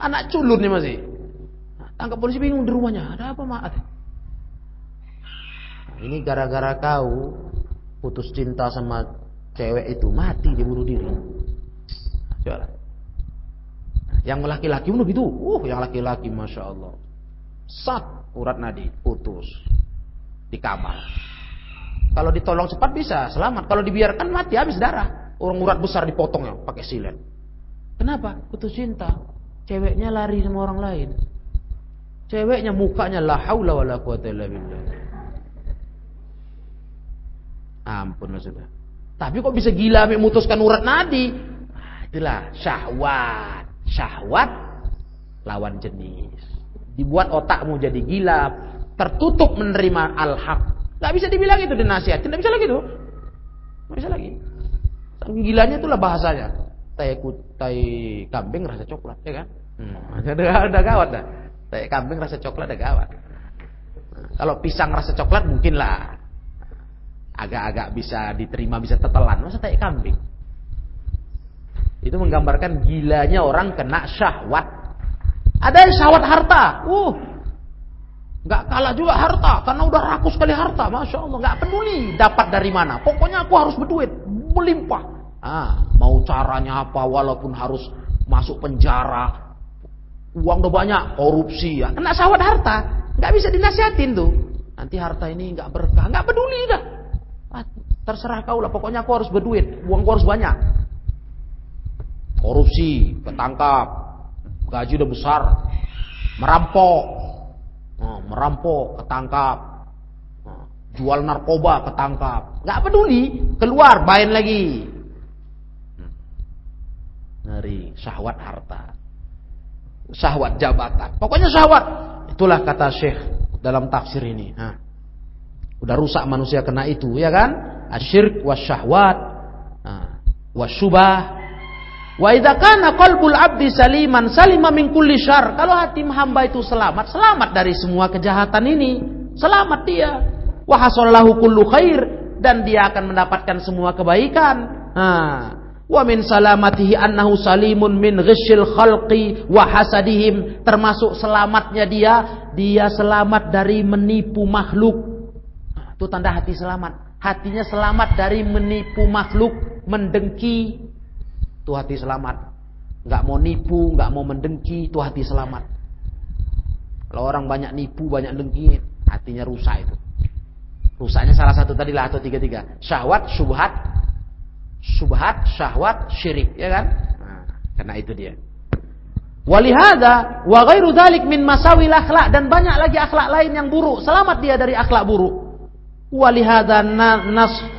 Anak culun nih masih. Tangkap polisi bingung di rumahnya. Ada apa mak? Ini gara-gara kau putus cinta sama cewek itu, mati dia bunuh diri. Coba. Yang laki-laki bunuh gitu. Yang laki-laki Masya Allah. Urat nadi putus di kamar. Kalau ditolong cepat bisa selamat. Kalau dibiarkan mati habis darah. Orang urat besar dipotong ya pakai silet. Kenapa? Putus cinta. Ceweknya lari sama orang lain. Ceweknya mukanya la haula wala quwata illa billah. Ampun sudah. Tapi kok bisa gila memutuskan urat nadi? Itulah syahwat. Syahwat lawan jenis. Dibuat otakmu jadi gila, tertutup menerima al-haq. Gak bisa dibilang itu dinasihatin, gak bisa lagi tuh. Gak bisa lagi. Saking gilanya itulah bahasanya. Tai kambing rasa coklat, ya kan? Udah gawat dah. Tai kambing rasa coklat udah gawat. Kalau pisang rasa coklat mungkin lah. Agak-agak bisa diterima, bisa tetelan. Masa tai kambing? Itu menggambarkan gilanya orang kena syahwat. Ada yang syahwat harta. Nggak kalah juga harta, karena udah rakus sekali harta, masya Allah, nggak peduli dapat dari mana. Pokoknya aku harus berduit, melimpah. Mau caranya apa, walaupun harus masuk penjara, uang udah banyak, korupsi ya, kena syahwat harta, nggak bisa dinasihatin tuh. Nanti harta ini nggak berkah, nggak peduli dah. Terserah kau lah, pokoknya aku harus berduit, uangku harus banyak. Korupsi, ketangkap, gaji udah besar, merampok, ketangkap, jual narkoba, ketangkap, nggak peduli, keluar, main lagi. Ngeri, syahwat harta, syahwat jabatan, pokoknya syahwat. Itulah kata Syekh dalam tafsir ini. Udah rusak manusia kena itu, ya kan? Asyirk wasyahwat, wasyubah. Wa idza kana qalbul abdi saliman salima min kulli syarr. Kalau hati hamba itu selamat dari semua kejahatan ini, selamat dia. Wa hasallahu kullu khair, dan dia akan mendapatkan semua kebaikan. Wa min salamatihi annahu salimun min ghishil khalqi wa hasadihim, termasuk selamatnya dia selamat dari menipu makhluk. Itu tanda hati selamat. Hatinya selamat dari menipu makhluk, mendengki. Itu hati selamat. Nggak mau nipu, nggak mau mendengki, itu hati selamat. Kalau orang banyak nipu, banyak dengki, hatinya rusak itu. Rusaknya salah satu tadi lah, atau tiga. Syahwat, subhat, syahwat, syirik, ya kan? Karena itu dia. Walihada wa ghairu dzalik min masawil akhlak, dan banyak lagi akhlak lain yang buruk. Selamat dia dari akhlak buruk. Walihada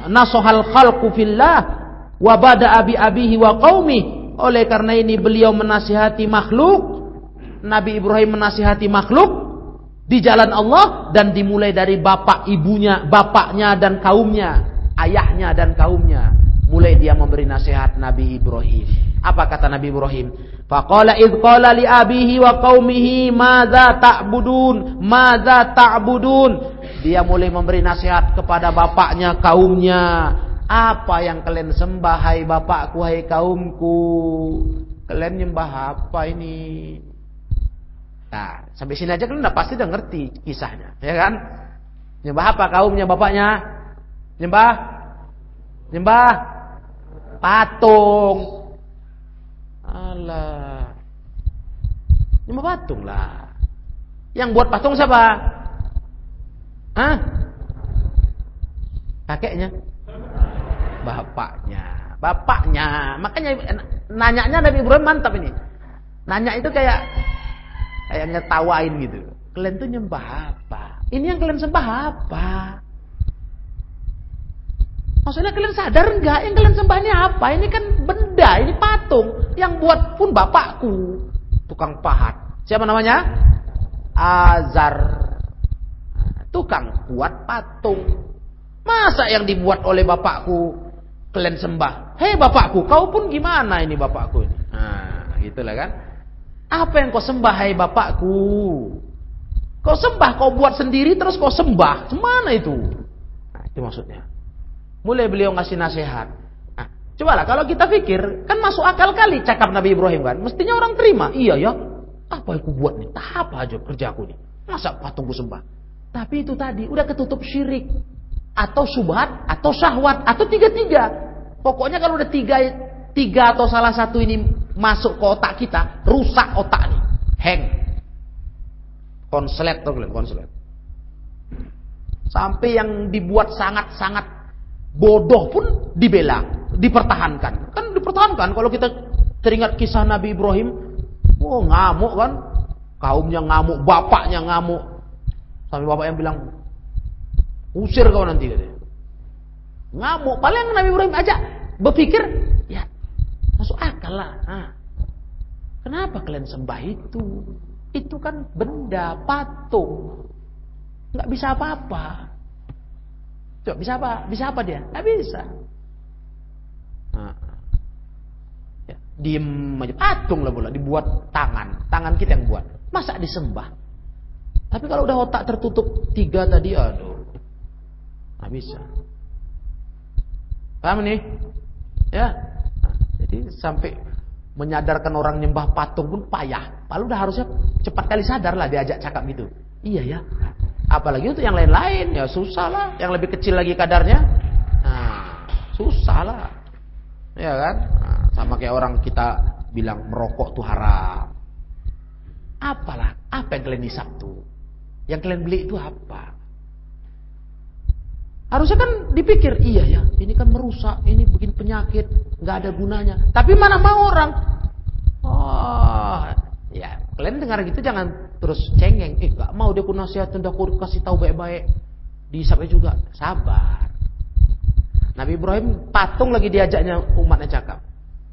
nasohal khalqu fillah wa bada'a bi abihi wa qaumi. Oleh karena ini beliau menasihati makhluk, Nabi Ibrahim menasihati makhluk di jalan Allah, dan dimulai dari bapaknya dan kaumnya, ayahnya dan kaumnya. Mulai dia memberi nasihat Nabi Ibrahim. Apa kata Nabi Ibrahim? Faqala idh qala li abihi wa qaumihi madza ta'budun. Dia mulai memberi nasihat kepada bapaknya, kaumnya. Apa yang kalian sembah, hai bapakku, hai kaumku? Kalian nyembah apa ini? Nah, sampai sini aja kalian pasti udah ngerti kisahnya, ya kan? Nyembah apa kaumnya, bapaknya? Nyembah patung. Alah. Nyembah patung lah. Yang buat patung siapa? Kakeknya? Bapaknya. Makanya nanyanya Nabi Ibrahim mantap ini. Nanya itu kayak ngetawain gitu. Kalian tuh nyembah apa? Ini yang kalian sembah apa? Maksudnya kalian sadar enggak yang kalian sembah ini apa? Ini kan benda, ini patung. Yang buat pun bapakku, tukang pahat. Siapa namanya? Azar. Tukang buat patung. Masa yang dibuat oleh bapakku kalian sembah? Hei bapakku, kau pun gimana ini bapakku ini? Gitulah kan. Apa yang kau sembah, hai bapakku? Kau sembah, kau buat sendiri terus kau sembah. Gimana itu? Itu maksudnya. Mulai beliau ngasih nasihat. Cobalah kalau kita pikir, kan masuk akal kali cakap Nabi Ibrahim kan. Mestinya orang terima. Iya ya. Apa yang aku buat nih? Apa aja kerjaku nih? Masa patungku sembah? Tapi itu tadi udah ketutup syirik, atau syubhat, atau syahwat, atau tiga-tiga. Pokoknya kalau udah tiga atau salah satu ini masuk ke otak kita, rusak otak nih, hang, konslet tuh kalian, konslet. Sampai yang dibuat sangat-sangat bodoh pun dibela, dipertahankan. Kan dipertahankan kalau kita teringat kisah Nabi Ibrahim, ngamuk kan, kaumnya ngamuk, bapaknya ngamuk. Sampai bapaknya bilang, usir kau nanti katanya. Ngamuk. Paling Nabi Ibrahim aja berpikir, ya masuk akal lah. Kenapa kalian sembah itu? Itu kan benda, patung, nggak bisa apa-apa. Coba bisa apa dia? Nggak bisa. Ya, diem aja. Patung lah bola, dibuat tangan kita yang buat. Masa disembah? Tapi kalau udah otak tertutup tiga tadi, aduh, nggak bisa. Paham nih? Ya. Jadi sampai menyadarkan orang nyembah patung pun payah. Padahal udah harusnya cepat kali sadar lah diajak cakap gitu. Iya ya. Apalagi untuk yang lain-lain ya susah lah. Yang lebih kecil lagi kadarnya, nah, susah lah. Ya kan? Nah, sama kayak orang kita bilang merokok tuh haram. Apalah? Apa yang kalian hisap tuh? Yang kalian beli itu apa? Harusnya kan dipikir, iya ya, ini kan merusak, ini bikin penyakit, nggak ada gunanya. Tapi mana mau orang? Oh, ya kalian dengar gitu jangan terus cengeng. Nggak mau dia ku nasihatin, udah aku kasih tahu baik-baik. Dihisapnya juga, sabar. Nabi Ibrahim patung lagi diajaknya umatnya cakap,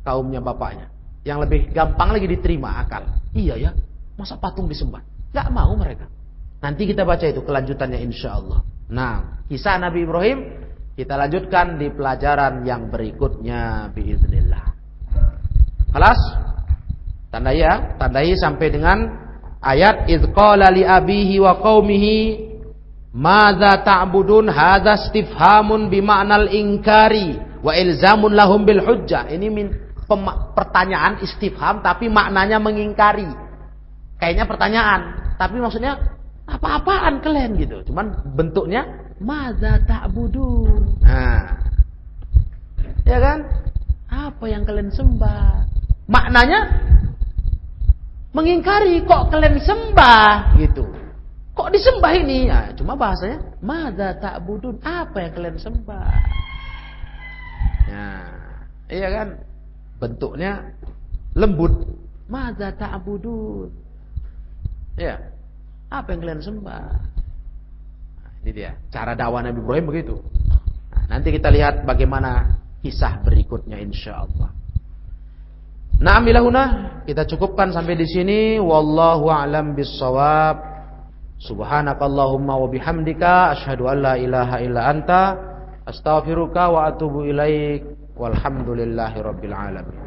kaumnya bapaknya. Yang lebih gampang lagi diterima akal. Iya ya, masa patung disembah? Nggak mau mereka. Nanti kita baca itu kelanjutannya insya Allah. Nah, kisah Nabi Ibrahim kita lanjutkan di pelajaran yang berikutnya biiznillah. Kelas? Tandai ya, tandai sampai dengan ayat idz qala li abihi wa qaumihi madza ta'budun hadza istifhamun bi ma'nal inkari wa ilzamun lahum bil hujjah. Ini pertanyaan istifham tapi maknanya mengingkari. Kayaknya pertanyaan, tapi maksudnya apa-apaan kalian gitu. Cuman bentuknya madza ta'budun. Nah. Ya kan? Apa yang kalian sembah? Maknanya mengingkari, kok kalian sembah gitu. Kok disembah ini? Nah, cuma bahasanya madza ta'budun. Apa yang kalian sembah? Nah, iya kan? Bentuknya lembut. Madza ta'budun. Ya. Apa yang kalian sembah? Nah, ini dia cara dakwah Nabi Ibrahim begitu. Nah, nanti kita lihat bagaimana kisah berikutnya insyaallah. Nah, amilahuna kita cukupkan sampai di sini. Wallahu a'lam bissawab. Subhanakallahumma wa bihamdika asyhadu an la ilaha illa anta astaghfiruka wa atubu ilaik. Walhamdulillahirabbil alamin.